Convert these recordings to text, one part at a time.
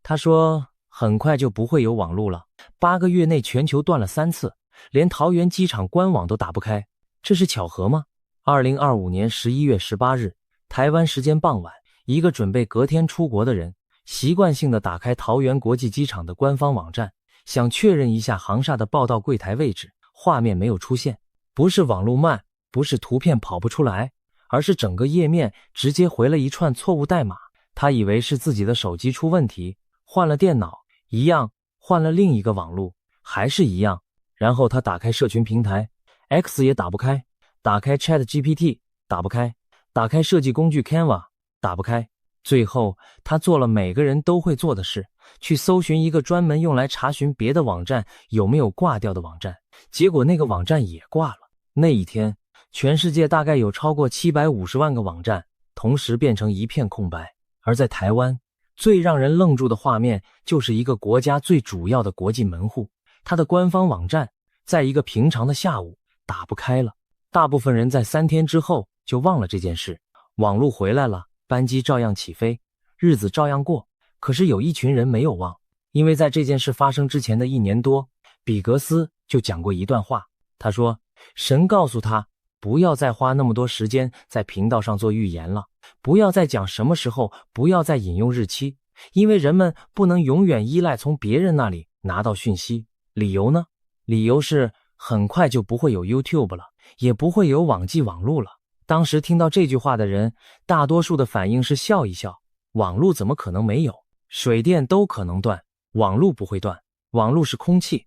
他说很快就不会有网路了，8个月内全球断了3次，连桃园机场官网都打不开，这是巧合吗？2025年11月18日，台湾时间傍晚，一个准备隔天出国的人，习惯性地打开桃园国际机场的官方网站，想确认一下航厦的报到柜台位置，画面没有出现，不是网路慢，不是图片跑不出来，而是整个页面直接回了一串错误代码。他以为是自己的手机出问题，换了电脑一样，换了另一个网路还是一样。然后他打开社群平台 X 也打不开，打开 ChatGPT 打不开，打开设计工具 Canva 打不开。最后他做了每个人都会做的事，去搜寻一个专门用来查询别的网站有没有挂掉的网站，结果那个网站也挂了。那一天全世界大概有超过750万个网站同时变成一片空白。而在台湾，最让人愣住的画面就是一个国家最主要的国际门户，它的官方网站在一个平常的下午打不开了。大部分人在3天之后就忘了这件事，网路回来了，班机照样起飞，日子照样过。可是有一群人没有忘，因为在这件事发生之前的1年多，比格斯就讲过一段话。他说，神告诉他不要再花那么多时间在频道上做预言了，不要再讲什么时候，不要再引用日期，因为人们不能永远依赖从别人那里拿到讯息。理由呢？理由是很快就不会有 YouTube 了，也不会有网际网路了。当时听到这句话的人，大多数的反应是笑一笑，网路怎么可能没有？水电都可能断，网路不会断，网路是空气。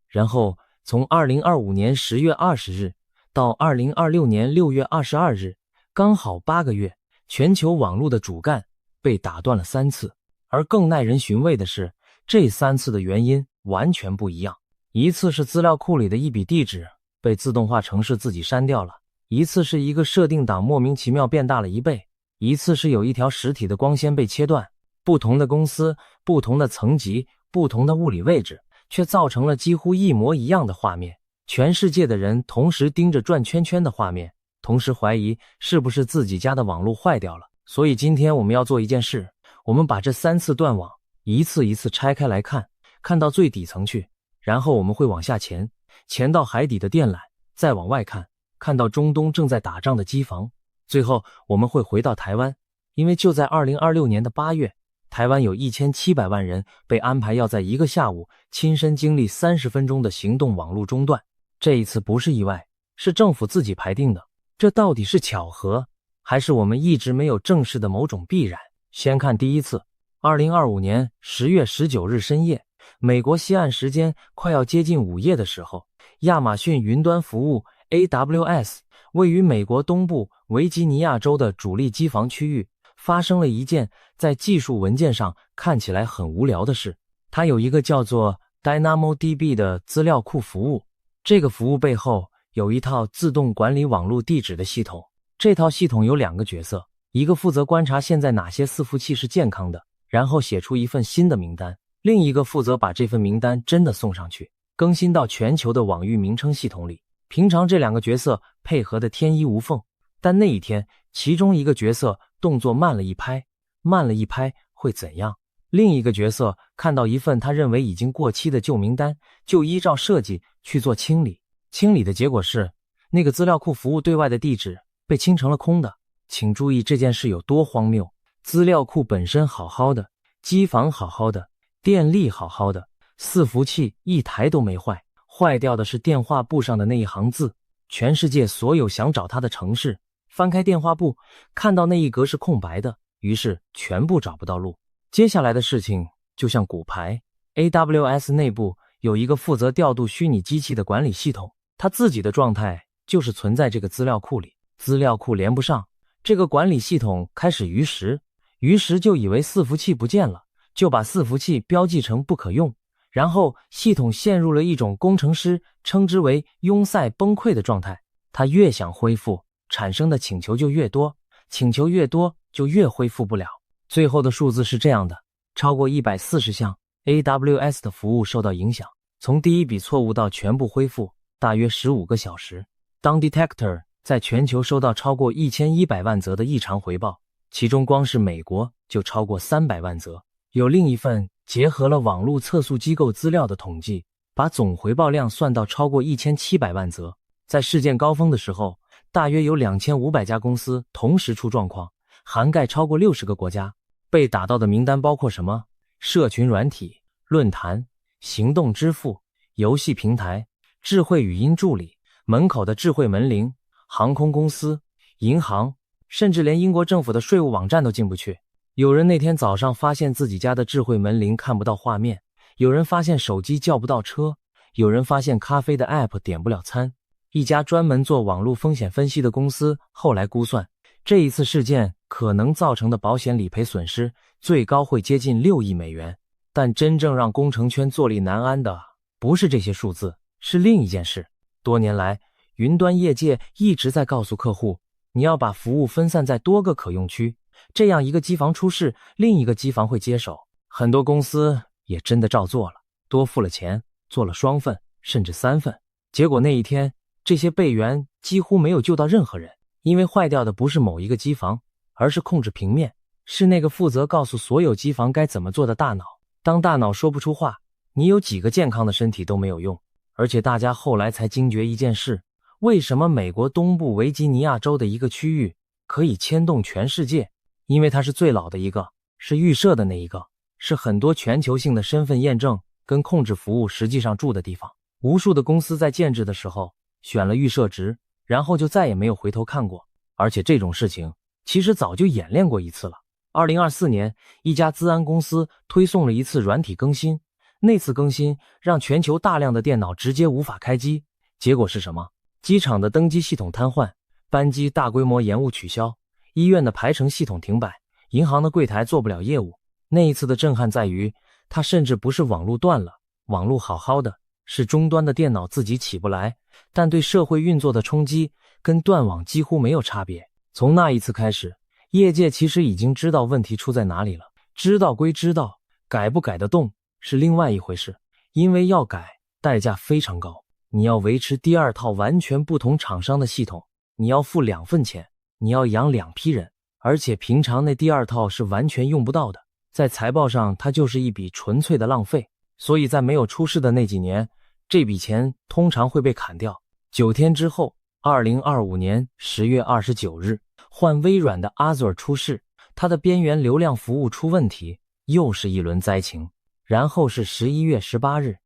然后从2025年10月20日到2026年6月22日，刚好8个月，全球网络的主干被打断了3次。而更耐人寻味的是，这3次的原因完全不一样。一次是资料库里的一笔地址被自动化程式自己删掉了，一次是一个设定档莫名其妙变大了1倍，一次是有一条实体的光纤被切断。不同的公司，不同的层级，不同的物理位置，却造成了几乎一模一样的画面。全世界的人同时盯着转圈圈的画面，同时怀疑是不是自己家的网络坏掉了。所以今天我们要做一件事，我们把这3次断网一次一次拆开来看，看到最底层去，然后我们会往下潜到海底的电缆，再往外看，看到中东正在打仗的机房，最后我们会回到台湾。因为就在2026年的8月，台湾有1700万人被安排要在一个下午亲身经历30分钟的行动网络中断。这一次不是意外，是政府自己排定的。这到底是巧合，还是我们一直没有正视的某种必然？先看第一次，2025年10月19日深夜，美国西岸时间快要接近午夜的时候，亚马逊云端服务 AWS 位于美国东部维吉尼亚州的主力机房区域发生了一件在技术文件上看起来很无聊的事。它有一个叫做 DynamoDB 的资料库服务，这个服务背后有一套自动管理网络地址的系统。这套系统有2个角色，一个负责观察现在哪些伺服器是健康的，然后写出一份新的名单，另一个负责把这份名单真的送上去，更新到全球的网域名称系统里。平常这2个角色配合的天衣无缝，但那一天其中一个角色动作慢了一拍会怎样？另一个角色看到一份他认为已经过期的旧名单，就依照设计去做清理。清理的结果是，那个资料库服务对外的地址被清成了空的。请注意这件事有多荒谬，资料库本身好好的，机房好好的，电力好好的，伺服器一台都没坏，坏掉的是电话簿上的那一行字。全世界所有想找它的程式，翻开电话簿，看到那一格是空白的，于是全部找不到路。接下来的事情就像骨牌， AWS 内部有一个负责调度虚拟机器的管理系统，它自己的状态就是存在这个资料库里，资料库连不上，这个管理系统开始逾时就以为伺服器不见了，就把伺服器标记成不可用，然后系统陷入了一种工程师称之为拥塞崩溃的状态。它越想恢复，产生的请求就越多，请求越多就越恢复不了。最后的数字是这样的，超过140项 AWS 的服务受到影响，从第一笔错误到全部恢复大约15个小时。当 Detector 在全球收到超过1100万则的异常回报，其中光是美国就超过300万则。有另一份结合了网络测速机构资料的统计，把总回报量算到超过1700万则。在事件高峰的时候，大约有2500家公司同时出状况，涵盖超过60个国家。被打到的名单包括什么？社群软体、论坛、行动支付、游戏平台、智慧语音助理、门口的智慧门铃、航空公司、银行，甚至连英国政府的税务网站都进不去。有人那天早上发现自己家的智慧门铃看不到画面，有人发现手机叫不到车，有人发现咖啡的 app 点不了餐。一家专门做网络风险分析的公司后来估算，这一次事件可能造成的保险理赔损失最高会接近6亿美元。但真正让工程圈坐立难安的不是这些数字，是另一件事。多年来，云端业界一直在告诉客户，你要把服务分散在多个可用区，这样一个机房出事，另一个机房会接手。很多公司也真的照做了，多付了钱，做了双份甚至3份。结果那一天，这些备援几乎没有救到任何人，因为坏掉的不是某一个机房，而是控制平面，是那个负责告诉所有机房该怎么做的大脑。当大脑说不出话，你有几个健康的身体都没有用。而且大家后来才惊觉一件事，为什么美国东部维吉尼亚州的一个区域可以牵动全世界？因为它是最老的一个，是预设的那一个，是很多全球性的身份验证跟控制服务实际上住的地方。无数的公司在建制的时候选了预设值，然后就再也没有回头看过。而且这种事情其实早就演练过一次了。2024年，一家资安公司推送了一次软体更新，那次更新让全球大量的电脑直接无法开机。结果是什么？机场的登机系统瘫痪，班机大规模延误取消，医院的排程系统停摆，银行的柜台做不了业务。那一次的震撼在于，它甚至不是网路断了，网路好好的，是终端的电脑自己起不来，但对社会运作的冲击跟断网几乎没有差别。从那一次开始，业界其实已经知道问题出在哪里了，知道归知道，改不改得动是另外一回事，因为要改代价非常高。你要维持第二套完全不同厂商的系统，你要付2份钱，你要养2批人，而且平常那第二套是完全用不到的，在财报上它就是一笔纯粹的浪费。所以在没有出事的那几年，这笔钱通常会被砍掉。9天之后，2025年10月29日，换微软的 Azure 出事，它的边缘流量服务出问题，又是一轮灾情。然后是11月18日，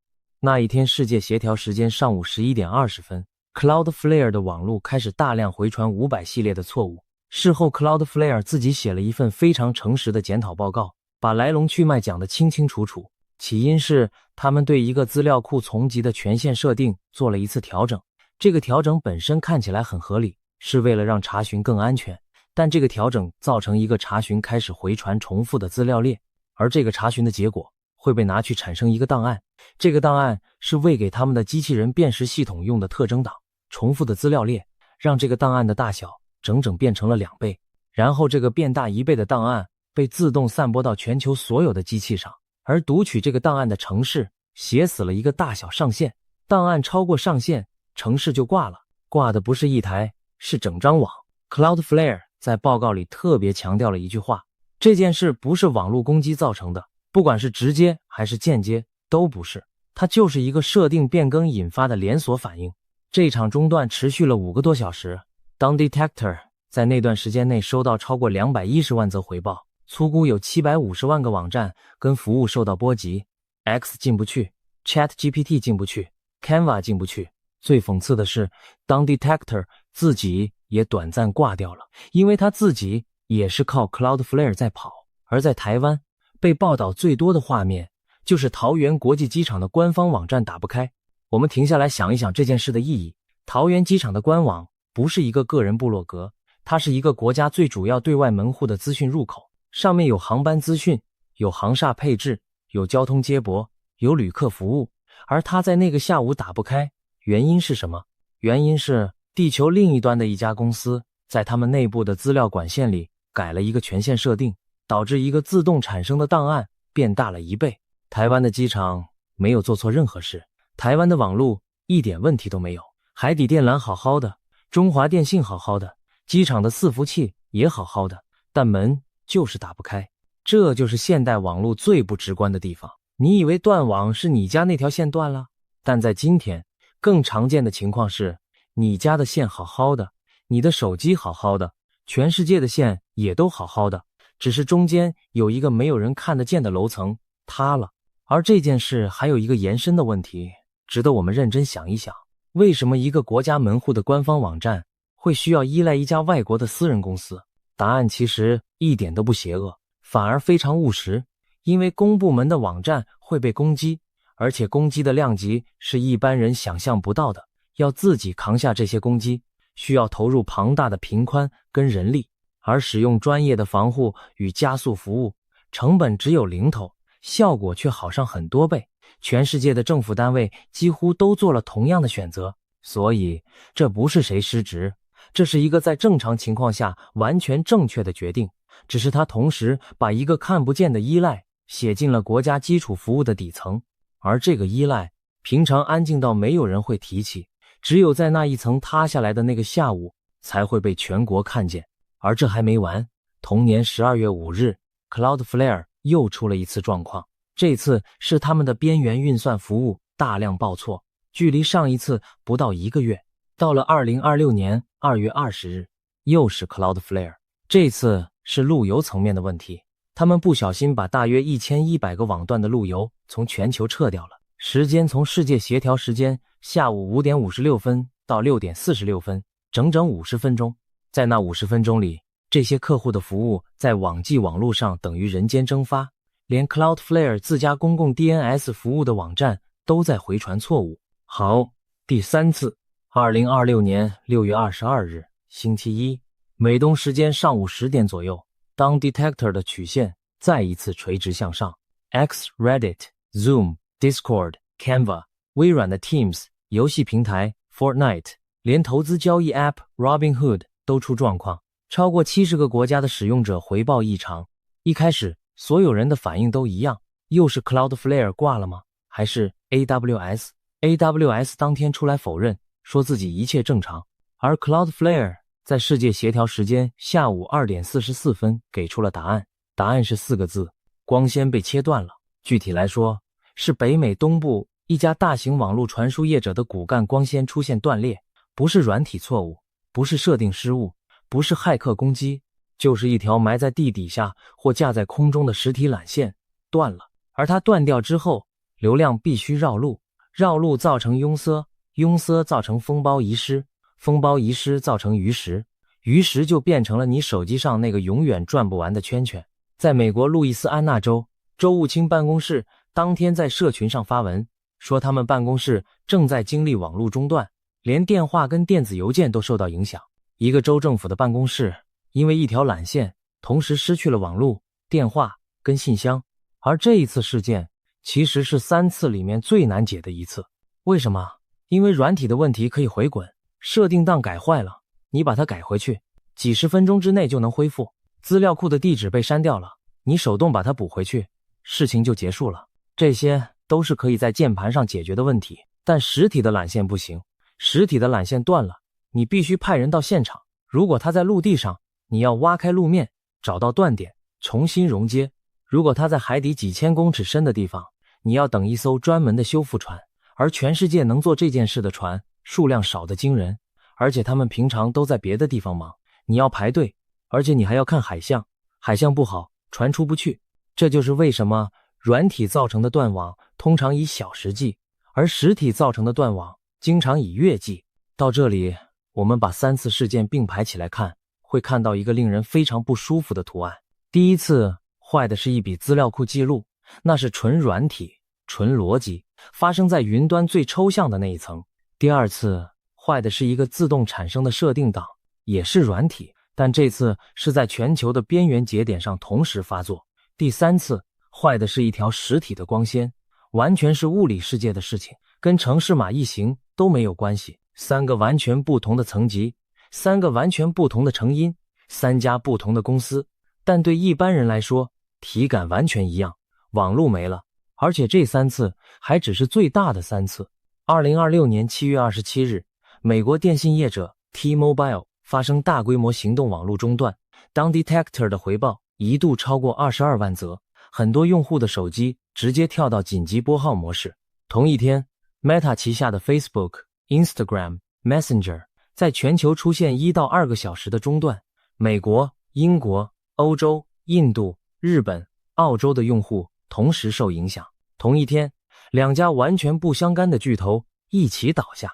那一天世界协调时间上午11点20分 ，Cloudflare 的网络开始大量回传500系列的错误。事后 Cloudflare 自己写了一份非常诚实的检讨报告，把来龙去脉讲得清清楚楚。起因是他们对一个资料库从级的权限设定做了一次调整，这个调整本身看起来很合理，是为了让查询更安全，但这个调整造成一个查询开始回传重复的资料列，而这个查询的结果会被拿去产生一个档案，这个档案是喂给他们的机器人辨识系统用的特征档。重复的资料列让这个档案的大小整整变成了2倍，然后这个变大1倍的档案被自动散播到全球所有的机器上，而读取这个档案的程式写死了一个大小上限，档案超过上限，程式就挂了，挂的不是一台，是整张网。Cloudflare 在报告里特别强调了一句话，这件事不是网络攻击造成的，不管是直接还是间接都不是，它就是一个设定变更引发的连锁反应。这场中断持续了5个多小时，当 Detector 在那段时间内收到超过210万则回报，粗估有750万个网站跟服务受到波及。 X 进不去， ChatGPT 进不去， Canva 进不去。最讽刺的是，当 Detector 自己也短暂挂掉了，因为他自己也是靠 Cloudflare 在跑。而在台湾，被报道最多的画面就是桃园国际机场的官方网站打不开。我们停下来想一想这件事的意义。桃园机场的官网不是一个个人部落格，它是一个国家最主要对外门户的资讯入口，上面有航班资讯，有航厦配置，有交通接驳，有旅客服务。而它在那个下午打不开，原因是什么？原因是地球另一端的一家公司在他们内部的资料管线里改了一个权限设定，导致一个自动产生的档案变大了1倍。台湾的机场没有做错任何事，台湾的网路一点问题都没有，海底电缆好好的，中华电信好好的，机场的伺服器也好好的，但门就是打不开。这就是现代网络最不直观的地方。你以为断网是你家那条线断了，但在今天，更常见的情况是，你家的线好好的，你的手机好好的，全世界的线也都好好的，只是中间有一个没有人看得见的楼层塌了。而这件事还有一个延伸的问题，值得我们认真想一想。为什么一个国家门户的官方网站会需要依赖一家外国的私人公司？答案其实一点都不邪恶，反而非常务实。因为公部门的网站会被攻击，而且攻击的量级是一般人想象不到的，要自己扛下这些攻击，需要投入庞大的频宽跟人力，而使用专业的防护与加速服务，成本只有零头，效果却好上很多倍。全世界的政府单位几乎都做了同样的选择，所以这不是谁失职，这是一个在正常情况下完全正确的决定，只是它同时把一个看不见的依赖写进了国家基础服务的底层，而这个依赖平常安静到没有人会提起，只有在那一层塌下来的那个下午才会被全国看见。而这还没完，同年12月5日 Cloudflare 又出了一次状况，这次是他们的边缘运算服务大量报错，距离上一次不到1个月。到了2026年2月20日，又是 Cloudflare， 这次是路由层面的问题。他们不小心把大约1100个网段的路由从全球撤掉了，时间从世界协调时间下午5点56分到6点46分，整整50分钟。在那50分钟里，这些客户的服务在网际网络上等于人间蒸发，连 Cloudflare 自家公共 DNS 服务的网站都在回传错误。好，第3次，2026年6月22日，星期一，美东时间上午10点左右，当 Detector 的曲线再一次垂直向上 ，X、Reddit、Zoom、Discord、Canva、微软的 Teams、游戏平台 Fortnite， 连投资交易 App Robinhood 都出状况，超过70个国家的使用者回报异常。一开始所有人的反应都一样，又是 Cloudflare 挂了吗？还是 AWS？AWS 当天出来否认，说自己一切正常，而 Cloudflare 在世界协调时间下午2点44分给出了答案，答案是4个字：光纤被切断了。具体来说，是北美东部一家大型网络传输业者的骨干光纤出现断裂，不是软体错误，不是设定失误，不是骇客攻击，就是一条埋在地底下或架在空中的实体缆线断了。而它断掉之后，流量必须绕路，绕路造成拥塞，拥塞造成封包遗失，封包遗失造成余时，余时就变成了你手机上那个永远转不完的圈圈。在美国路易斯安那州，州务卿办公室当天在社群上发文，说他们办公室正在经历网络中断，连电话跟电子邮件都受到影响。一个州政府的办公室因为一条缆线同时失去了网络、电话跟信箱。而这一次事件其实是3次里面最难解的一次。为什么？因为软体的问题可以回滚，设定档改坏了，你把它改回去，几十分钟之内就能恢复。资料库的地址被删掉了，你手动把它补回去，事情就结束了。这些都是可以在键盘上解决的问题，但实体的缆线不行，实体的缆线断了，你必须派人到现场。如果它在陆地上，你要挖开路面，找到断点，重新熔接。如果它在海底几千公尺深的地方，你要等一艘专门的修复船，而全世界能做这件事的船数量少得惊人，而且他们平常都在别的地方忙，你要排队，而且你还要看海象，海象不好，船出不去。这就是为什么软体造成的断网通常以小时计，而实体造成的断网经常以月计。到这里，我们把3次事件并排起来看，会看到一个令人非常不舒服的图案。第一次坏的是一笔资料库记录，那是纯软体、纯逻辑，发生在云端最抽象的那一层。第二次坏的是一个自动产生的设定档，也是软体，但这次是在全球的边缘节点上同时发作。第3次坏的是一条实体的光纤，完全是物理世界的事情，跟程式码一行都没有关系。3个完全不同的层级，3个完全不同的成因，3家不同的公司，但对一般人来说体感完全一样，网路没了。而且这3次还只是最大的3次。2026年7月27日，美国电信业者 T-Mobile 发生大规模行动网络中断，当 Detector 的回报一度超过22万则，很多用户的手机直接跳到紧急拨号模式。同一天 ，Meta 旗下的 Facebook、Instagram、Messenger 在全球出现1到2个小时的中断，美国、英国、欧洲、印度、日本、澳洲的用户同时受影响。同一天，两家完全不相干的巨头一起倒下。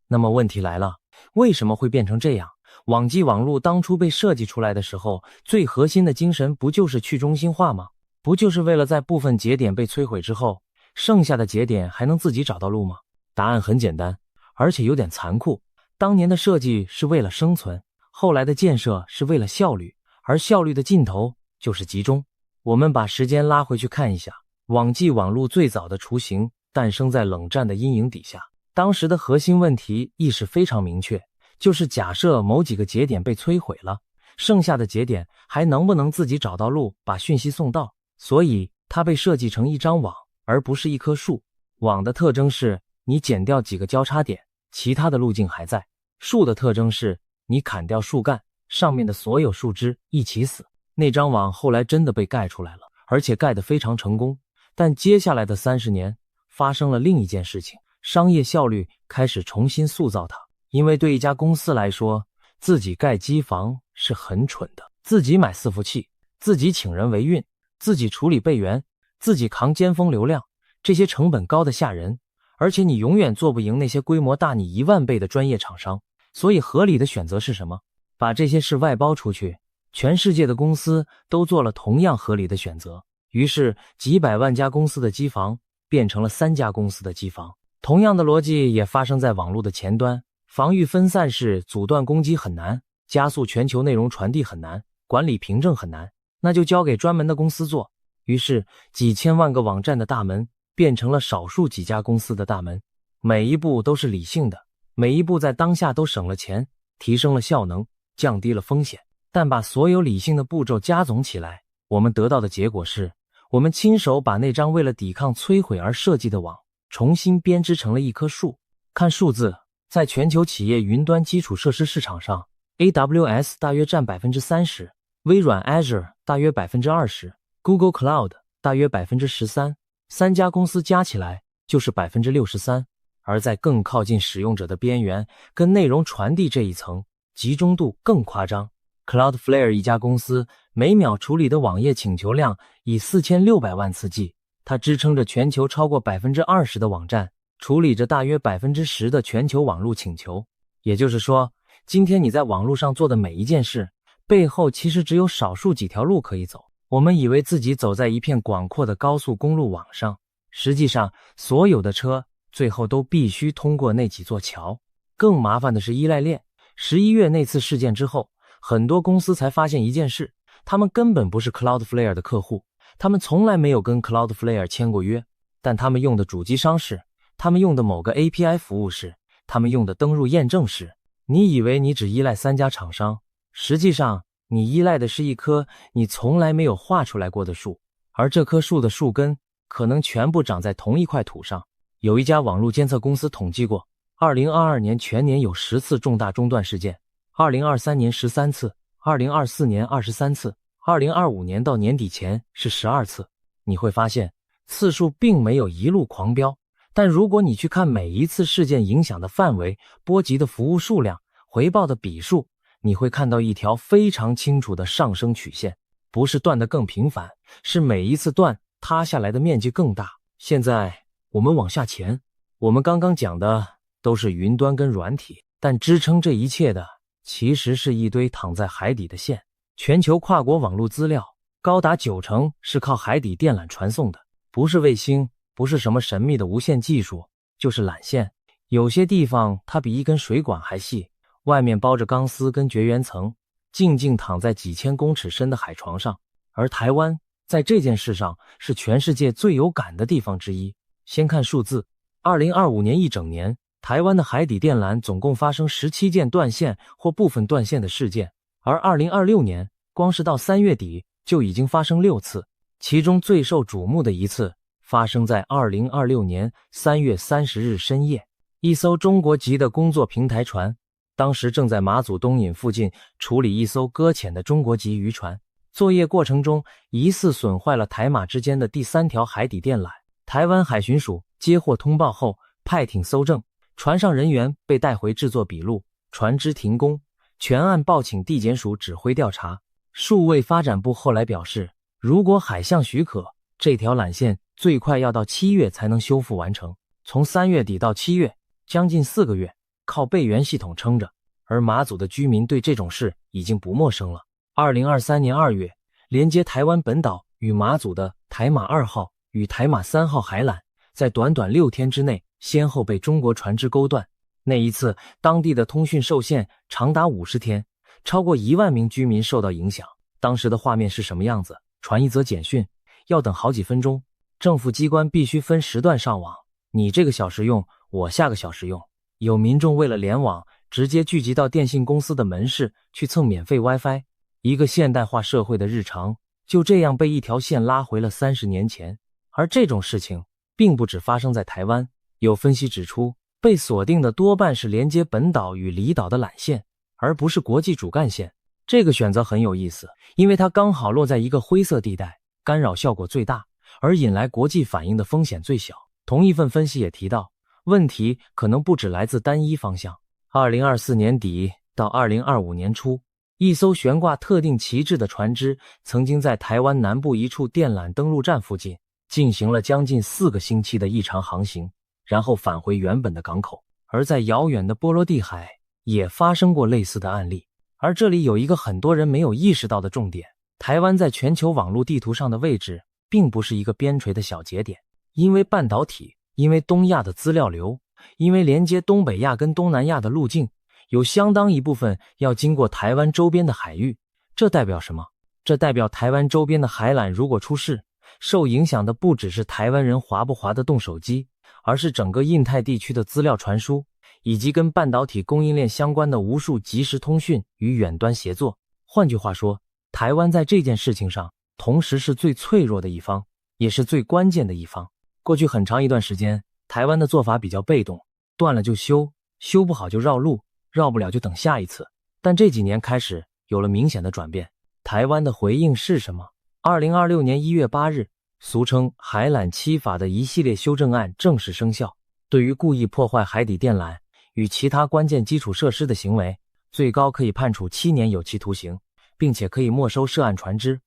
那么问题来了，为什么会变成这样？网际网络当初被设计出来的时候，最核心的精神不就是去中心化吗？不就是为了在部分节点被摧毁之后，剩下的节点还能自己找到路吗？答案很简单，而且有点残酷。当年的设计是为了生存，后来的建设是为了效率，而效率的尽头就是集中。我们把时间拉回去看一下，网际网络最早的雏形诞生在冷战的阴影底下。当时的核心问题意识非常明确，就是假设某几个节点被摧毁了，剩下的节点还能不能自己找到路把讯息送到？所以它被设计成一张网，而不是一棵树。网的特征是你剪掉几个交叉点，其他的路径还在。树的特征是你砍掉树干，上面的所有树枝一起死。那张网后来真的被盖出来了，而且盖得非常成功。但接下来的30年发生了另一件事情，商业效率开始重新塑造它。因为对一家公司来说，自己盖机房是很蠢的，自己买伺服器，自己请人维运，自己处理备援，自己扛尖峰流量，这些成本高得吓人，而且你永远做不赢那些规模大你1万倍的专业厂商。所以合理的选择是什么？把这些事外包出去。全世界的公司都做了同样合理的选择，于是几百万家公司的机房变成了3家公司的机房。同样的逻辑也发生在网络的前端，防御分散式阻断攻击很难，加速全球内容传递很难，管理凭证很难，那就交给专门的公司做。于是几千万个网站的大门变成了少数几家公司的大门，每一步都是理性的，每一步在当下都省了钱，提升了效能，降低了风险。但把所有理性的步骤加总起来，我们得到的结果是，我们亲手把那张为了抵抗摧毁而设计的网重新编织成了一棵树。看数字，在全球企业云端基础设施市场上， AWS 大约占 30%， 微软 Azure 大约 20%， Google Cloud 大约 13%， 3家公司加起来就是 63%。 而在更靠近使用者的边缘跟内容传递这一层，集中度更夸张。Cloudflare 一家公司每秒处理的网页请求量以4600万次计，它支撑着全球超过 20% 的网站，处理着大约 10% 的全球网络请求。也就是说，今天你在网络上做的每一件事，背后其实只有少数几条路可以走。我们以为自己走在一片广阔的高速公路网上，实际上所有的车最后都必须通过那几座桥。更麻烦的是依赖链。11月那次事件之后，很多公司才发现一件事，他们根本不是 Cloudflare 的客户，他们从来没有跟 Cloudflare 签过约，但他们用的主机商是，他们用的某个 API 服务是，他们用的登录验证是。你以为你只依赖3家厂商，实际上你依赖的是一棵你从来没有画出来过的树，而这棵树的树根可能全部长在同一块土上。有一家网络监测公司统计过，2022年全年有10次重大中断事件，2023年13次，2024年23次，2025年到年底前是12次。你会发现次数并没有一路狂飙，但如果你去看每一次事件影响的范围、波及的服务数量、回报的笔数，你会看到一条非常清楚的上升曲线，不是断得更频繁，是每一次断塌下来的面积更大。现在我们往下潜，我们刚刚讲的都是云端跟软体，但支撑这一切的其实是一堆躺在海底的线。全球跨国网络资料高达90%是靠海底电缆传送的，不是卫星，不是什么神秘的无线技术，就是缆线。有些地方它比一根水管还细，外面包着钢丝跟绝缘层，静静躺在几千公尺深的海床上。而台湾在这件事上是全世界最有感的地方之一。先看数字，2025年一整年，台湾的海底电缆总共发生17件断线或部分断线的事件，而2026年光是到3月底就已经发生6次，其中最受瞩目的一次发生在2026年3月30日深夜。一艘中国籍的工作平台船当时正在马祖东引附近处理一艘搁浅的中国籍渔船，作业过程中疑似损坏了台马之间的第3条海底电缆。台湾海巡署接获通报后派艇搜证，船上人员被带回制作笔录，船只停工，全案报请地检署指挥调查。数位发展部后来表示，如果海象许可，这条缆线最快要到7月才能修复完成。从3月底到7月，将近4个月，靠备援系统撑着。而马祖的居民对这种事已经不陌生了。2023年2月，连接台湾本岛与马祖的台马2号与台马3号海缆，在短短6天之内先后被中国船只勾断。那一次，当地的通讯受限长达50天，超过1万名居民受到影响。当时的画面是什么样子？传一则简讯，要等好几分钟，政府机关必须分时段上网，你这个小时用，我下个小时用。有民众为了联网，直接聚集到电信公司的门市去蹭免费 WiFi。一个现代化社会的日常，就这样被一条线拉回了30年前。而这种事情并不只发生在台湾，有分析指出，被锁定的多半是连接本岛与离岛的缆线，而不是国际主干线。这个选择很有意思，因为它刚好落在一个灰色地带，干扰效果最大，而引来国际反应的风险最小。同一份分析也提到，问题可能不只来自单一方向。2024年底到2025年初，一艘悬挂特定旗帜的船只曾经在台湾南部一处电缆登陆站附近进行了将近4个星期的异常航行，然后返回原本的港口。而在遥远的波罗的海也发生过类似的案例。而这里有一个很多人没有意识到的重点，台湾在全球网络地图上的位置并不是一个边陲的小节点，因为半导体，因为东亚的资料流，因为连接东北亚跟东南亚的路径，有相当一部分要经过台湾周边的海域。这代表什么？这代表台湾周边的海缆如果出事，受影响的不只是台湾人划不划得动手机，而是整个印太地区的资料传输，以及跟半导体供应链相关的无数即时通讯与远端协作。换句话说，台湾在这件事情上同时是最脆弱的一方，也是最关键的一方。过去很长一段时间，台湾的做法比较被动，断了就修，修不好就绕路，绕不了就等下一次。但这几年开始有了明显的转变。台湾的回应是什么？2026年1月8日，俗称海缆7法的一系列修正案正式生效。对于故意破坏海底电缆与其他关键基础设施的行为，最高可以判处7年有期徒刑，并且可以没收涉案船只。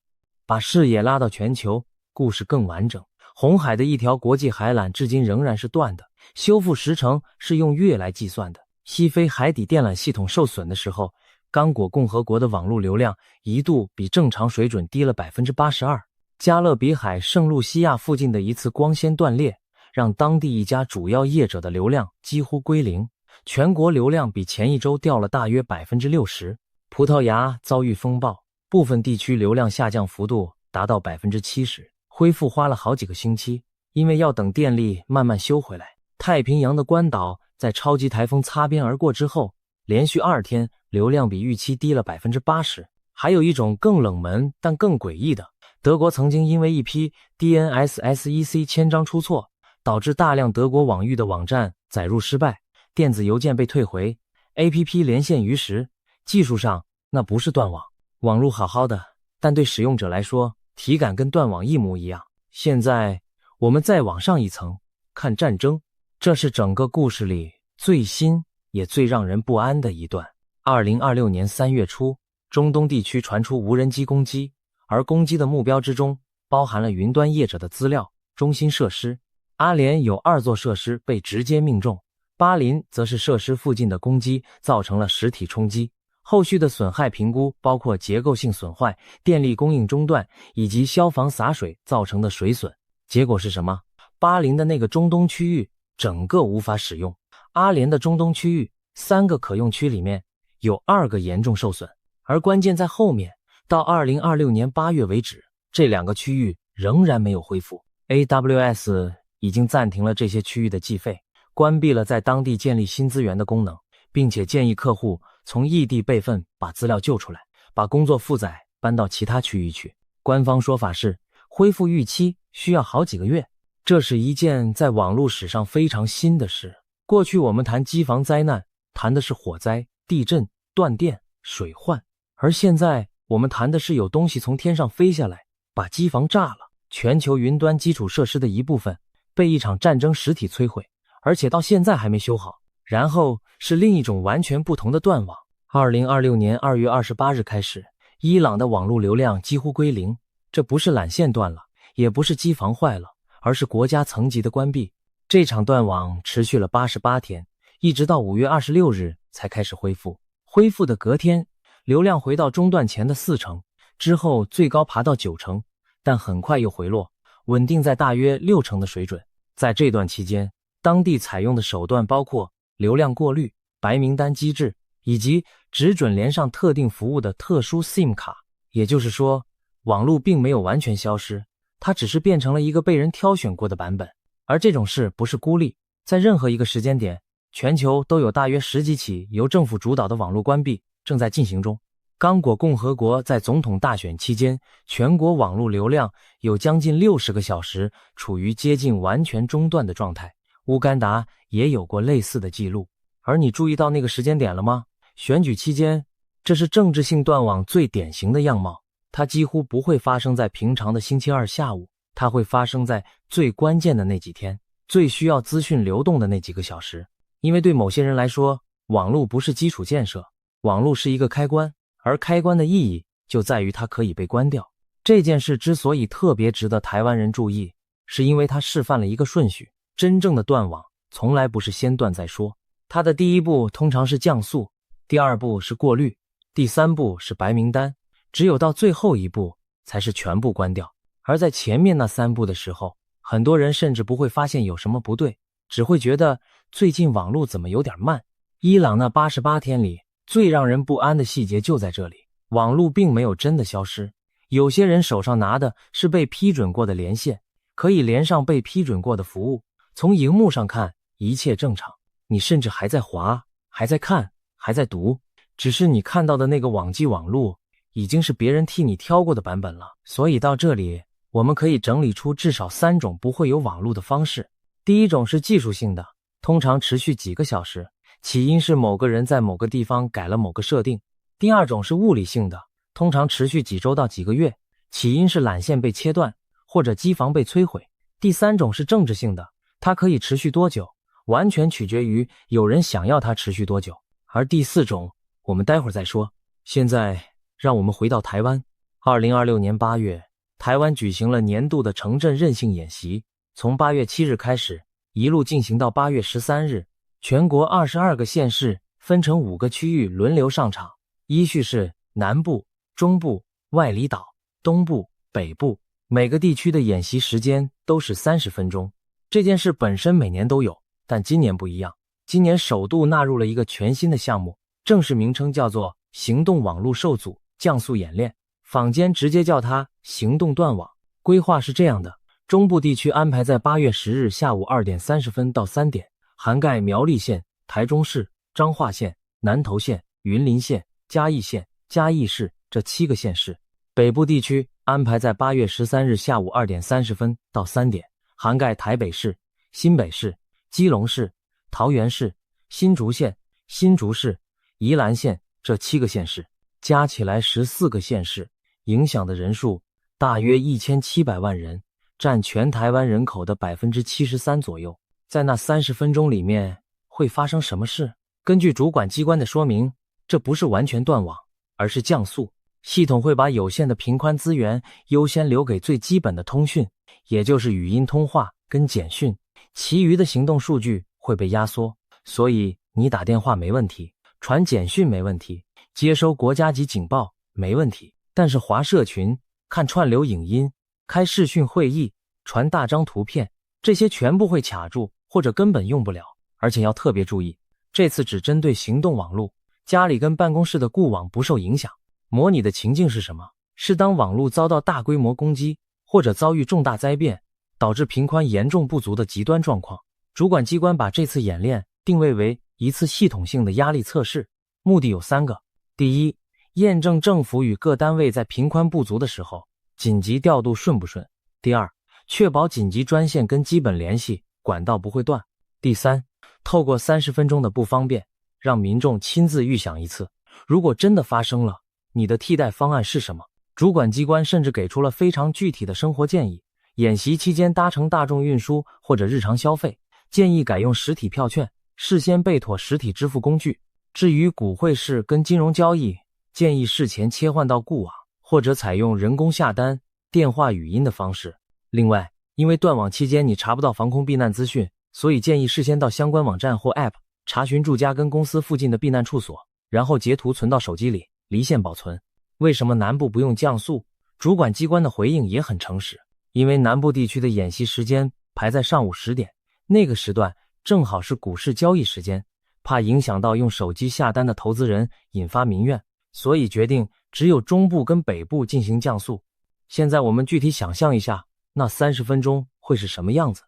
把视野拉到全球，故事更完整。红海的一条国际海缆至今仍然是断的，修复时程是用月来计算的。西非海底电缆系统受损的时候，刚果共和国的网络流量一度比正常水准低了 82%。加勒比海圣露西亚附近的一次光纤断裂，让当地一家主要业者的流量几乎归零，全国流量比前一周掉了大约 60%。葡萄牙遭遇风暴，部分地区流量下降幅度达到 70%， 恢复花了好几个星期，因为要等电力慢慢修回来。太平洋的关岛在超级台风擦边而过之后，连续2天流量比预期低了 80%。 还有一种更冷门但更诡异的，德国曾经因为一批 DNSSEC 签章出错，导致大量德国网域的网站载入失败，电子邮件被退回， APP 连线于时。技术上那不是断网，网路好好的，但对使用者来说体感跟断网一模一样。现在我们再往上一层看战争，这是整个故事里最新也最让人不安的一段。2026年3月初，中东地区传出无人机攻击，而攻击的目标之中包含了云端业者的资料中心设施。阿联有2座设施被直接命中，巴林则是设施附近的攻击造成了实体冲击。后续的损害评估包括结构性损坏、电力供应中断以及消防洒水造成的水损。结果是什么？巴林的那个中东区域整个无法使用。阿联的中东区域3个可用区里面有2个严重受损，而关键在后面，到2026年8月为止，这2个区域仍然没有恢复。AWS 已经暂停了这些区域的计费，关闭了在当地建立新资源的功能，并且建议客户从异地备份把资料救出来，把工作负载搬到其他区域去。官方说法是恢复预期需要好几个月。这是一件在网络史上非常新的事。过去我们谈机房灾难，谈的是火灾、地震、断电、水患，而现在我们谈的是有东西从天上飞下来，把机房炸了。全球云端基础设施的一部分被一场战争实体摧毁，而且到现在还没修好。然后是另一种完全不同的断网。2026年2月28日开始，伊朗的网络流量几乎归零。这不是缆线断了，也不是机房坏了，而是国家层级的关闭。这场断网持续了88天，一直到5月26日才开始恢复。恢复的隔天，流量回到中断前的40%，之后最高爬到90%，但很快又回落，稳定在大约60%的水准。在这段期间，当地采用的手段包括流量过滤、白名单机制，以及只准连上特定服务的特殊 SIM 卡。也就是说，网络并没有完全消失，它只是变成了一个被人挑选过的版本。而这种事不是孤立，在任何一个时间点，全球都有大约10几起由政府主导的网络关闭正在进行中。刚果共和国在总统大选期间，全国网络流量有将近60个小时处于接近完全中断的状态。乌干达也有过类似的记录。而你注意到那个时间点了吗？选举期间，这是政治性断网最典型的样貌。它几乎不会发生在平常的星期二下午，它会发生在最关键的那几天，最需要资讯流动的那几个小时。因为对某些人来说，网络不是基础建设，网络是一个开关，而开关的意义就在于它可以被关掉。这件事之所以特别值得台湾人注意，是因为它示范了一个顺序。真正的断网从来不是先断再说，它的第一步通常是降速，第二步是过滤，第三步是白名单，只有到最后一步才是全部关掉。而在前面那3步的时候，很多人甚至不会发现有什么不对，只会觉得最近网络怎么有点慢。伊朗那88天里最让人不安的细节就在这里，网络并没有真的消失。有些人手上拿的是被批准过的连线，可以连上被批准过的服务，从荧幕上看一切正常，你甚至还在滑，还在看，还在读，只是你看到的那个网际网路已经是别人替你挑过的版本了。所以到这里，我们可以整理出至少3种不会有网路的方式。第一种是技术性的，通常持续几个小时，起因是某个人在某个地方改了某个设定。第二种是物理性的，通常持续几周到几个月，起因是缆线被切断，或者机房被摧毁。第三种是政治性的，它可以持续多久，完全取决于有人想要它持续多久。而第4种，我们待会儿再说。现在让我们回到台湾。2026年8月，台湾举行了年度的城镇韧性演习，从8月7日开始，一路进行到8月13日，全国22个县市分成5个区域轮流上场，依序是南部、中部、外里岛、东部、北部。每个地区的演习时间都是30分钟。这件事本身每年都有，但今年不一样。今年首度纳入了一个全新的项目，正式名称叫做行动网络受阻降速演练，坊间直接叫它行动断网。规划是这样的，中部地区安排在8月10日下午2点30分到3点，涵盖苗栗县、台中市、彰化县、南投县、云林县、嘉义县、嘉义市这7个县市。北部地区安排在8月13日下午2点30分到3点，涵盖台北市、新北市、基隆市、桃园市、新竹县、新竹市、宜兰县这7个县市，加起来14个县市，影响的人数大约1700万人，占全台湾人口的73%左右。在那30分钟里面会发生什么事？根据主管机关的说明，这不是完全断网，而是降速。系统会把有限的频宽资源优先留给最基本的通讯，也就是语音通话跟简讯，其余的行动数据会被压缩。所以你打电话没问题，传简讯没问题，接收国家级警报没问题，但是滑社群、看串流影音、开视讯会议、传大张图片，这些全部会卡住，或者根本用不了。而且要特别注意，这次只针对行动网络，家里跟办公室的固网不受影响。模拟的情境是什么？是当网络遭到大规模攻击，或者遭遇重大灾变，导致频宽严重不足的极端状况。主管机关把这次演练定位为一次系统性的压力测试，目的有3个。第一，验证政府与各单位在频宽不足的时候，紧急调度顺不顺。第二，确保紧急专线跟基本联系管道不会断。第三，透过30分钟的不方便，让民众亲自预想一次，如果真的发生了，你的替代方案是什么？主管机关甚至给出了非常具体的生活建议，演习期间搭乘大众运输或者日常消费，建议改用实体票券，事先备妥实体支付工具。至于股汇市跟金融交易，建议事前切换到固网，或者采用人工下单、电话语音的方式。另外，因为断网期间你查不到防空避难资讯，所以建议事先到相关网站或 App 查询住家跟公司附近的避难处所，然后截图存到手机里，离线保存。为什么南部不用降速？主管机关的回应也很诚实，因为南部地区的演习时间排在上午10点，那个时段正好是股市交易时间，怕影响到用手机下单的投资人，引发民怨，所以决定只有中部跟北部进行降速。现在我们具体想象一下，那30分钟会是什么样子？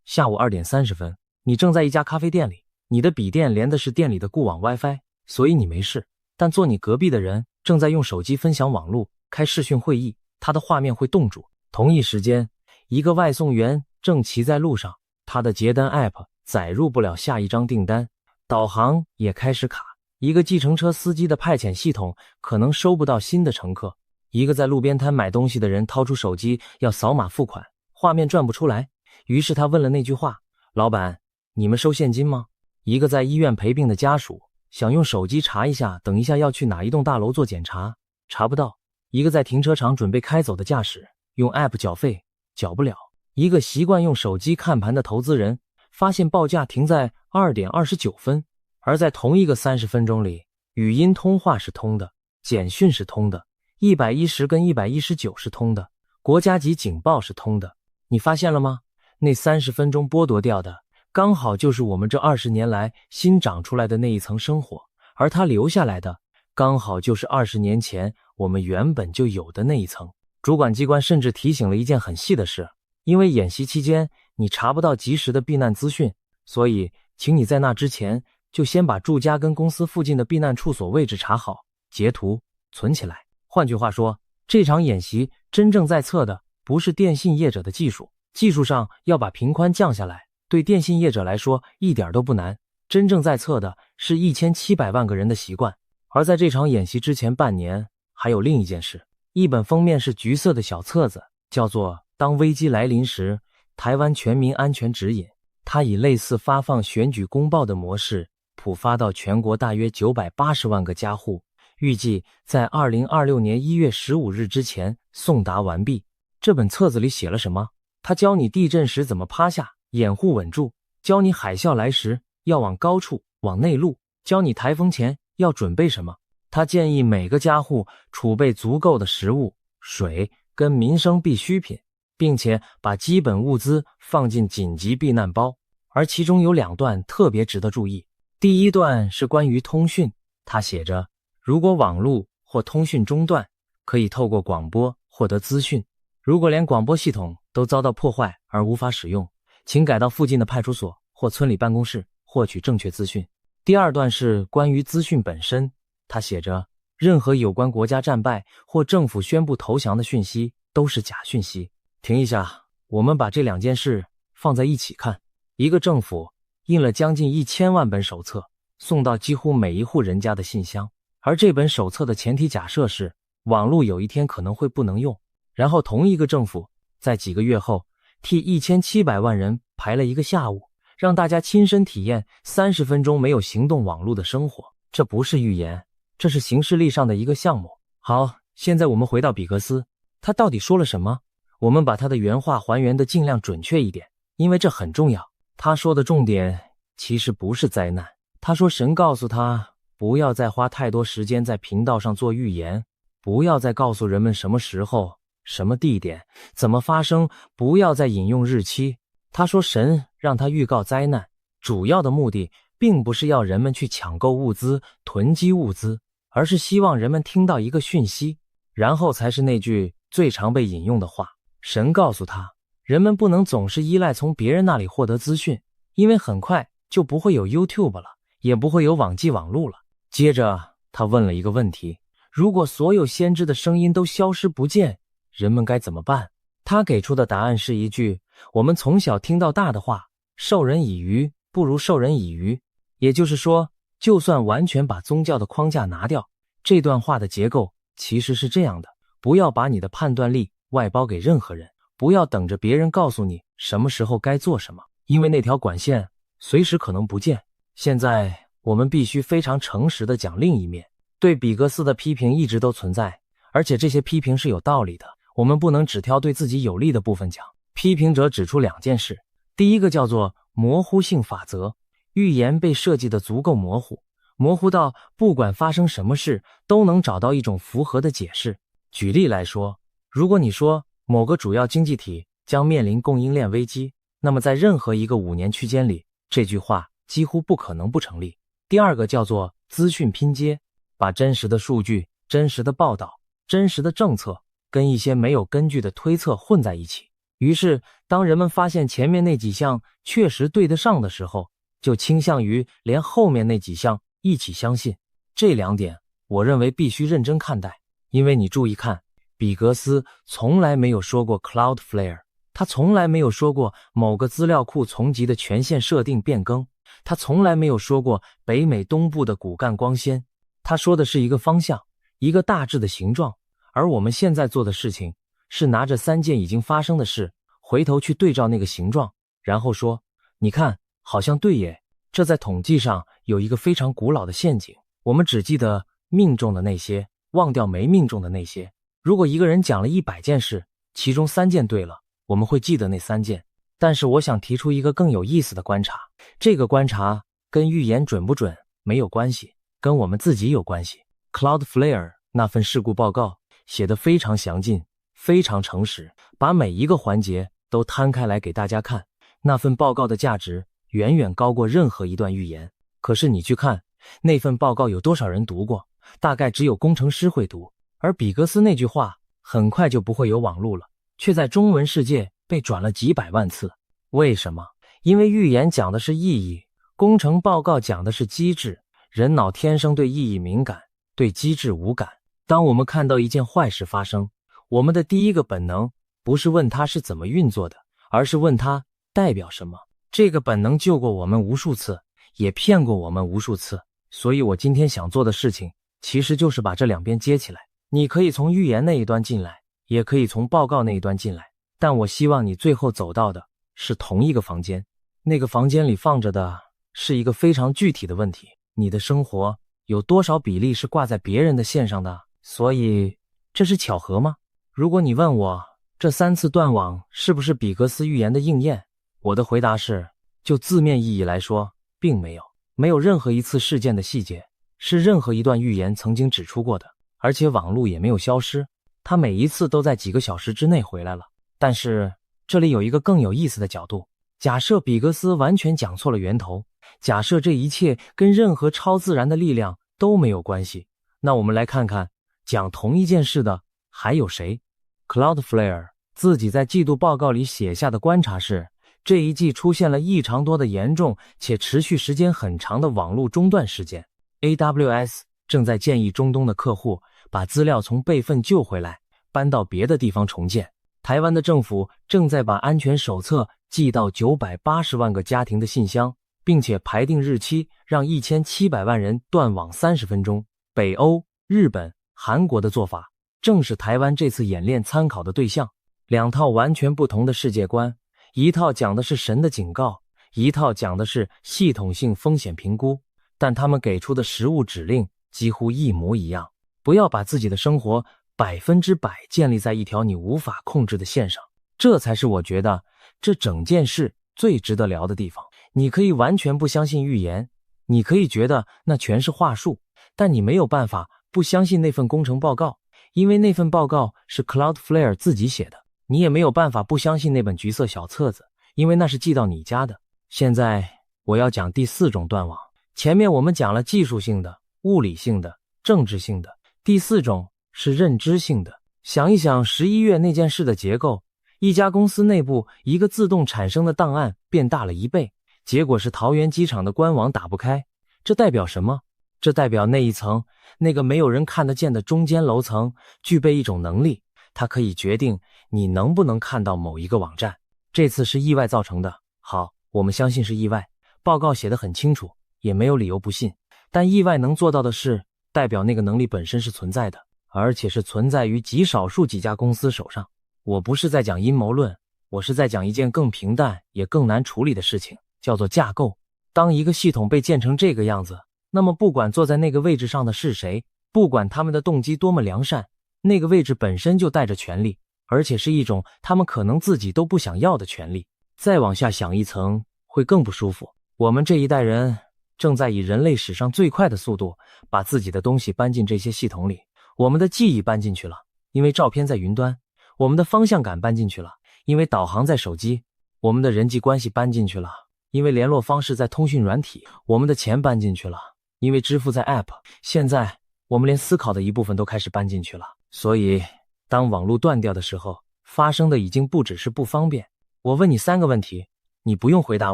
下午2点30分，你正在一家咖啡店里，你的笔电连的是店里的固网 WiFi， 所以你没事，但坐你隔壁的人正在用手机分享网络开视讯会议，他的画面会冻住。同一时间，一个外送员正骑在路上，他的结单 App 载入不了下一张订单，导航也开始卡。一个计程车司机的派遣系统可能收不到新的乘客。一个在路边摊买东西的人掏出手机要扫码付款，画面转不出来，于是他问了那句话：老板，你们收现金吗？一个在医院陪病的家属想用手机查一下等一下要去哪一栋大楼做检查，查不到。一个在停车场准备开走的驾驶用 App 缴费，缴不了。一个习惯用手机看盘的投资人发现报价停在2点29分，而在同一个30分钟里，语音通话是通的，简讯是通的，110跟119是通的，国家级警报是通的。你发现了吗？那30分钟剥夺掉的刚好就是我们这20年来新长出来的那一层生活，而它留下来的刚好就是20年前我们原本就有的那一层。主管机关甚至提醒了一件很细的事，因为演习期间你查不到及时的避难资讯，所以请你在那之前就先把住家跟公司附近的避难处所位置查好，截图存起来。换句话说，这场演习真正在测的不是电信业者的技术，技术上要把频宽降下来，对电信业者来说一点都不难，真正在测的是1700万个人的习惯。而在这场演习之前半年，还有另一件事，一本封面是橘色的小册子，叫做《当危机来临时，台湾全民安全指引》。它以类似发放选举公报的模式普发到全国大约980万个家户，预计在2026年1月15日之前送达完毕。这本册子里写了什么？它教你地震时怎么趴下掩护稳住，教你海啸来时要往高处往内陆，教你台风前要准备什么。他建议每个家户储备足够的食物、水跟民生必需品，并且把基本物资放进紧急避难包。而其中有2段特别值得注意。第一段是关于通讯，他写着，如果网络或通讯中断，可以透过广播获得资讯。如果连广播系统都遭到破坏而无法使用，请改到附近的派出所或村里办公室获取正确资讯。第2段是关于资讯本身，他写着，任何有关国家战败或政府宣布投降的讯息都是假讯息。停一下，我们把这2件事放在一起看。一个政府印了将近1000万本手册，送到几乎每一户人家的信箱，而这本手册的前提假设是网络有一天可能会不能用。然后同一个政府在几个月后替1700万人排了一个下午，让大家亲身体验30分钟没有行动网络的生活。这不是预言，这是行事历上的一个项目。好，现在我们回到比克斯，他到底说了什么？我们把他的原话还原的尽量准确一点，因为这很重要。他说的重点其实不是灾难，他说神告诉他不要再花太多时间在频道上做预言，不要再告诉人们什么时候、什么地点、怎么发生，不要再引用日期。他说神让他预告灾难，主要的目的并不是要人们去抢购物资、囤积物资，而是希望人们听到一个讯息，然后才是那句最常被引用的话。神告诉他，人们不能总是依赖从别人那里获得资讯，因为很快就不会有 YouTube 了，也不会有网际网路了。接着他问了一个问题，如果所有先知的声音都消失不见，人们该怎么办？他给出的答案是一句我们从小听到大的话，授人以鱼不如授人以渔。也就是说，就算完全把宗教的框架拿掉，这段话的结构其实是这样的，不要把你的判断力外包给任何人，不要等着别人告诉你什么时候该做什么，因为那条管线随时可能不见。现在我们必须非常诚实地讲另一面，对比格斯的批评一直都存在，而且这些批评是有道理的，我们不能只挑对自己有利的部分讲。批评者指出2件事，第一个叫做模糊性法则，预言被设计得足够模糊，模糊到不管发生什么事都能找到一种符合的解释。举例来说，如果你说某个主要经济体将面临供应链危机，那么在任何一个5年区间里，这句话几乎不可能不成立。第二个叫做资讯拼接，把真实的数据、真实的报道、真实的政策跟一些没有根据的推测混在一起。于是当人们发现前面那几项确实对得上的时候，就倾向于连后面那几项一起相信。这2点我认为必须认真看待，因为你注意看，比格斯从来没有说过 Cloudflare， 他从来没有说过某个资料库层级的权限设定变更，他从来没有说过北美东部的骨干光纤，他说的是一个方向，一个大致的形状。而我们现在做的事情是拿着3件已经发生的事，回头去对照那个形状，然后说，你看，好像对耶。这在统计上有一个非常古老的陷阱，我们只记得命中的那些，忘掉没命中的那些。如果一个人讲了100件事，其中3件对了，我们会记得那3件。但是我想提出一个更有意思的观察，这个观察跟预言准不准没有关系，跟我们自己有关系。Cloudflare 那份事故报告写得非常详尽，非常诚实，把每一个环节都摊开来给大家看。那份报告的价值远远高过任何一段预言。可是你去看那份报告有多少人读过，大概只有工程师会读。而比格斯那句话很快就不会有网路了，却在中文世界被转了几百万次。为什么？因为预言讲的是意义，工程报告讲的是机制。人脑天生对意义敏感，对机制无感。当我们看到一件坏事发生，我们的第一个本能不是问它是怎么运作的，而是问它代表什么。这个本能救过我们无数次，也骗过我们无数次。所以我今天想做的事情其实就是把这2边接起来。你可以从预言那一端进来，也可以从报告那一端进来，但我希望你最后走到的是同一个房间。那个房间里放着的是一个非常具体的问题，你的生活有多少比例是挂在别人的线上的？所以这是巧合吗？如果你问我这3次断网是不是比格斯预言的应验，我的回答是，就字面意义来说，并没有。没有任何一次事件的细节是任何一段预言曾经指出过的，而且网路也没有消失，它每一次都在几个小时之内回来了。但是这里有一个更有意思的角度，假设比格斯完全讲错了源头，假设这一切跟任何超自然的力量都没有关系，那我们来看看讲同一件事的还有谁。 Cloudflare 自己在季度报告里写下的观察是，这一季出现了异常多的严重且持续时间很长的网络中断事件。 AWS 正在建议中东的客户把资料从备份救回来，搬到别的地方重建。台湾的政府正在把安全手册寄到980万个家庭的信箱，并且排定日期让1700万人断网30分钟。北欧、日本、韩国的做法正是台湾这次演练参考的对象。2套完全不同的世界观，一套讲的是神的警告，一套讲的是系统性风险评估，但他们给出的实务指令几乎一模一样。不要把自己的生活100%建立在一条你无法控制的线上，这才是我觉得这整件事最值得聊的地方。你可以完全不相信预言，你可以觉得那全是话术，但你没有办法不相信那份工程报告，因为那份报告是 Cloudflare 自己写的。你也没有办法不相信那本橘色小册子，因为那是寄到你家的。现在我要讲第4种断网。前面我们讲了技术性的、物理性的、政治性的，第4种是认知性的。想一想11月那件事的结构，一家公司内部一个自动产生的档案变大了1倍，结果是桃园机场的官网打不开。这代表什么？这代表那一层，那个没有人看得见的中间楼层具备一种能力，它可以决定你能不能看到某一个网站。这次是意外造成的，好，我们相信是意外，报告写得很清楚，也没有理由不信。但意外能做到的事，代表那个能力本身是存在的，而且是存在于极少数几家公司手上。我不是在讲阴谋论，我是在讲一件更平淡也更难处理的事情，叫做架构。当一个系统被建成这个样子，那么不管坐在那个位置上的是谁，不管他们的动机多么良善，那个位置本身就带着权力，而且是一种他们可能自己都不想要的权利。再往下想一层，会更不舒服。我们这一代人正在以人类史上最快的速度把自己的东西搬进这些系统里。我们的记忆搬进去了，因为照片在云端；我们的方向感搬进去了，因为导航在手机；我们的人际关系搬进去了，因为联络方式在通讯软体；我们的钱搬进去了，因为支付在 App。现在我们连思考的一部分都开始搬进去了。所以当网络断掉的时候，发生的已经不只是不方便。我问你3个问题，你不用回答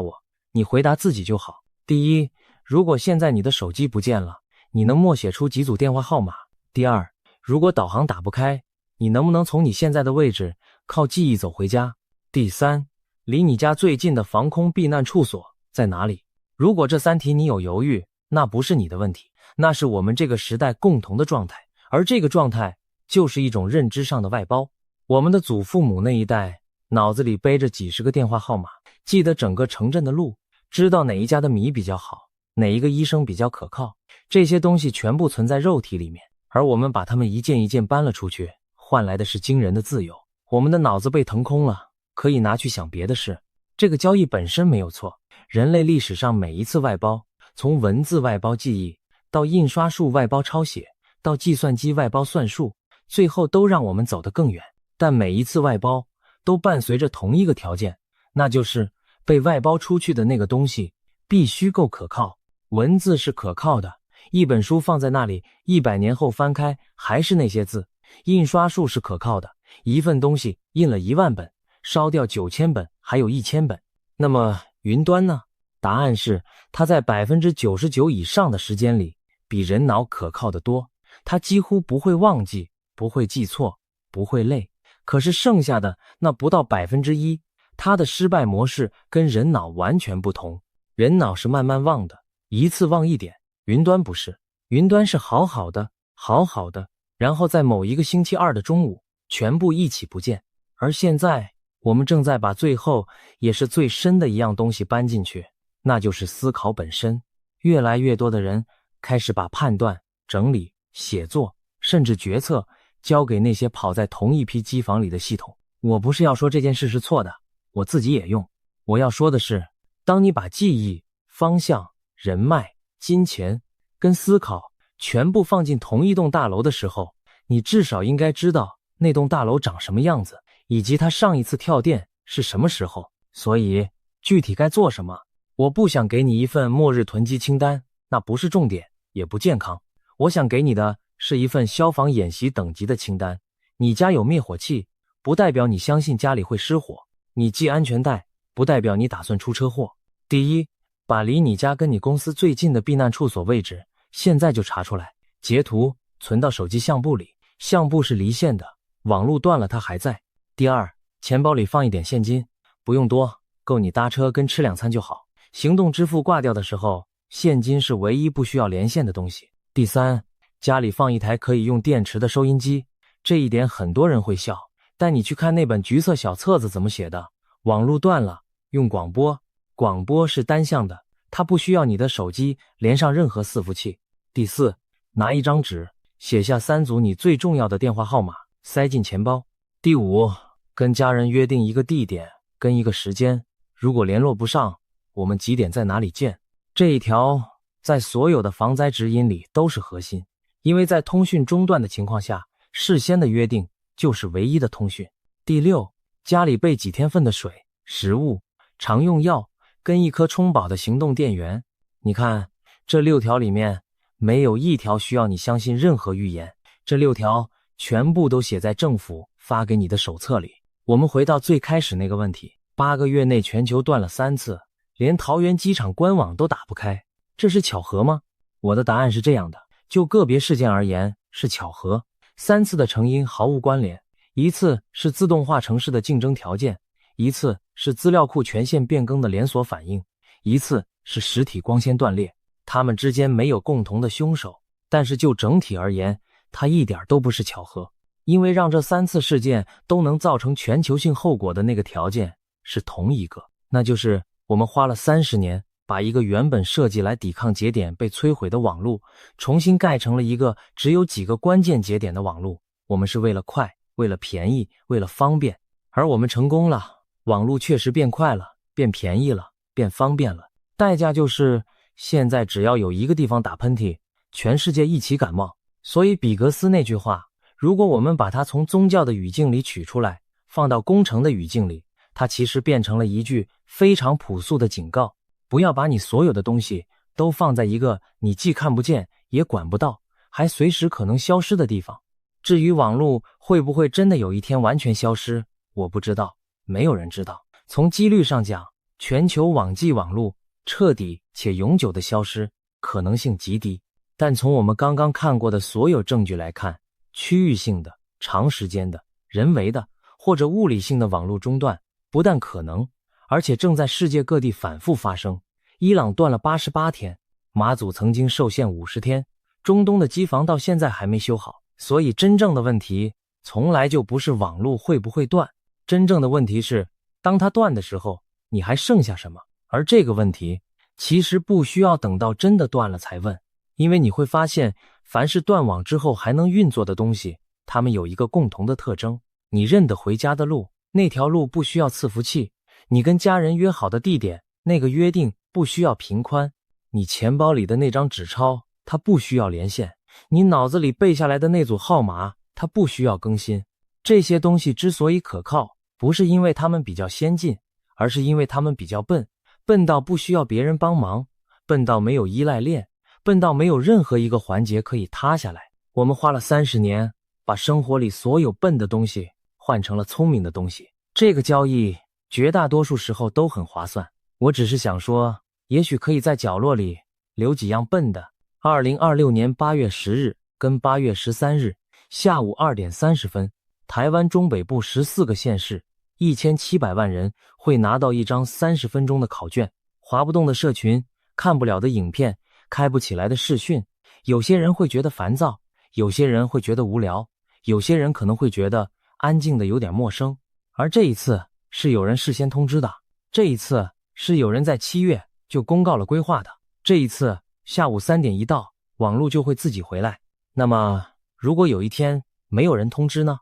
我，你回答自己就好。第一，如果现在你的手机不见了，你能默写出几组电话号码？第二，如果导航打不开，你能不能从你现在的位置靠记忆走回家？第三，离你家最近的防空避难处所在哪里？如果这3题你有犹豫，那不是你的问题，那是我们这个时代共同的状态，而这个状态就是一种认知上的外包。我们的祖父母那一代脑子里背着几十个电话号码，记得整个城镇的路，知道哪一家的米比较好，哪一个医生比较可靠，这些东西全部存在肉体里面，而我们把它们一件一件搬了出去，换来的是惊人的自由。我们的脑子被腾空了，可以拿去想别的事。这个交易本身没有错，人类历史上每一次外包，从文字外包记忆，到印刷术外包抄写，到计算机外包算术，最后都让我们走得更远。但每一次外包都伴随着同一个条件，那就是被外包出去的那个东西必须够可靠。文字是可靠的，一本书放在那里100年后翻开还是那些字。印刷术是可靠的，一份东西印了1万本，烧掉9000本还有1000本。那么云端呢？答案是它在 99% 以上的时间里比人脑可靠得多，它几乎不会忘记，不会记错，不会累。可是剩下的那不到 1%， 它的失败模式跟人脑完全不同。人脑是慢慢忘的，一次忘一点，云端不是，云端是好好的，然后在某一个星期二的中午全部一起不见。而现在我们正在把最后也是最深的一样东西搬进去，那就是思考本身。越来越多的人开始把判断、整理、写作甚至决策交给那些跑在同一批机房里的系统。我不是要说这件事是错的，我自己也用。我要说的是，当你把记忆、方向、人脉、金钱跟思考全部放进同一栋大楼的时候，你至少应该知道那栋大楼长什么样子，以及它上一次跳电是什么时候。所以具体该做什么，我不想给你一份末日囤积清单，那不是重点，也不健康。我想给你的是一份消防演习等级的清单。你家有灭火器，不代表你相信家里会失火；你系安全带，不代表你打算出车祸。第一，把离你家跟你公司最近的避难处所位置现在就查出来，截图存到手机相簿里，相簿是离线的，网路断了它还在。第二，钱包里放一点现金，不用多，够你搭车跟吃2餐就好。行动支付挂掉的时候，现金是唯一不需要连线的东西。第三，家里放一台可以用电池的收音机，这一点很多人会笑，但你去看那本橘色小册子怎么写的，网路断了，用广播，广播是单向的，它不需要你的手机连上任何伺服器。第四，拿一张纸，写下3组你最重要的电话号码，塞进钱包。第五，跟家人约定一个地点跟一个时间，如果联络不上，我们几点在哪里见。这一条在所有的防灾指引里都是核心，因为在通讯中断的情况下，事先的约定就是唯一的通讯。第六，家里备几天份的水、食物、常用药跟一颗充饱的行动电源。你看，这6条里面没有一条需要你相信任何预言，这6条全部都写在政府发给你的手册里。我们回到最开始那个问题，8个月内全球断了3次，连桃园机场官网都打不开，这是巧合吗？我的答案是这样的，就个别事件而言是巧合。3次的成因毫无关联，一次是自动化城市的竞争条件，一次是资料库权限变更的连锁反应，一次是实体光纤断裂。它们之间没有共同的凶手，但是就整体而言，它一点都不是巧合，因为让这3次事件都能造成全球性后果的那个条件是同一个，那就是我们花了30年把一个原本设计来抵抗节点被摧毁的网路重新盖成了一个只有几个关键节点的网路。我们是为了快，为了便宜，为了方便，而我们成功了。网路确实变快了，变便宜了，变方便了，代价就是现在只要有一个地方打喷嚏，全世界一起感冒。所以比格斯那句话，如果我们把它从宗教的语境里取出来，放到工程的语境里，它其实变成了一句非常朴素的警告：不要把你所有的东西都放在一个你既看不见也管不到，还随时可能消失的地方。至于网络会不会真的有一天完全消失，我不知道，没有人知道。从几率上讲，全球网际网络彻底且永久的消失可能性极低，但从我们刚刚看过的所有证据来看，区域性的、长时间的、人为的或者物理性的网络中断不但可能，而且正在世界各地反复发生。伊朗断了88天，马祖曾经受限50天，中东的机房到现在还没修好。所以真正的问题从来就不是网络会不会断，真正的问题是当它断的时候你还剩下什么。而这个问题其实不需要等到真的断了才问，因为你会发现凡是断网之后还能运作的东西，它们有一个共同的特征：你认得回家的路，那条路不需要伺服器；你跟家人约好的地点，那个约定不需要频宽；你钱包里的那张纸钞，它不需要连线；你脑子里背下来的那组号码，它不需要更新。这些东西之所以可靠，不是因为它们比较先进，而是因为它们比较笨，笨到不需要别人帮忙，笨到没有依赖链，笨到没有任何一个环节可以塌下来。我们花了30年，把生活里所有笨的东西换成了聪明的东西。这个交易绝大多数时候都很划算。我只是想说，也许可以在角落里留几样笨的。2026年8月10日跟8月13日下午2点30分，台湾中北部14个县市1700万人会拿到一张30分钟的考卷。滑不动的社群，看不了的影片，开不起来的视讯，有些人会觉得烦躁，有些人会觉得无聊，有些人可能会觉得安静的有点陌生。而这一次是有人事先通知的，这一次是有人在7月就公告了规划的，这一次下午3点一到，网络就会自己回来。那么如果有一天没有人通知呢？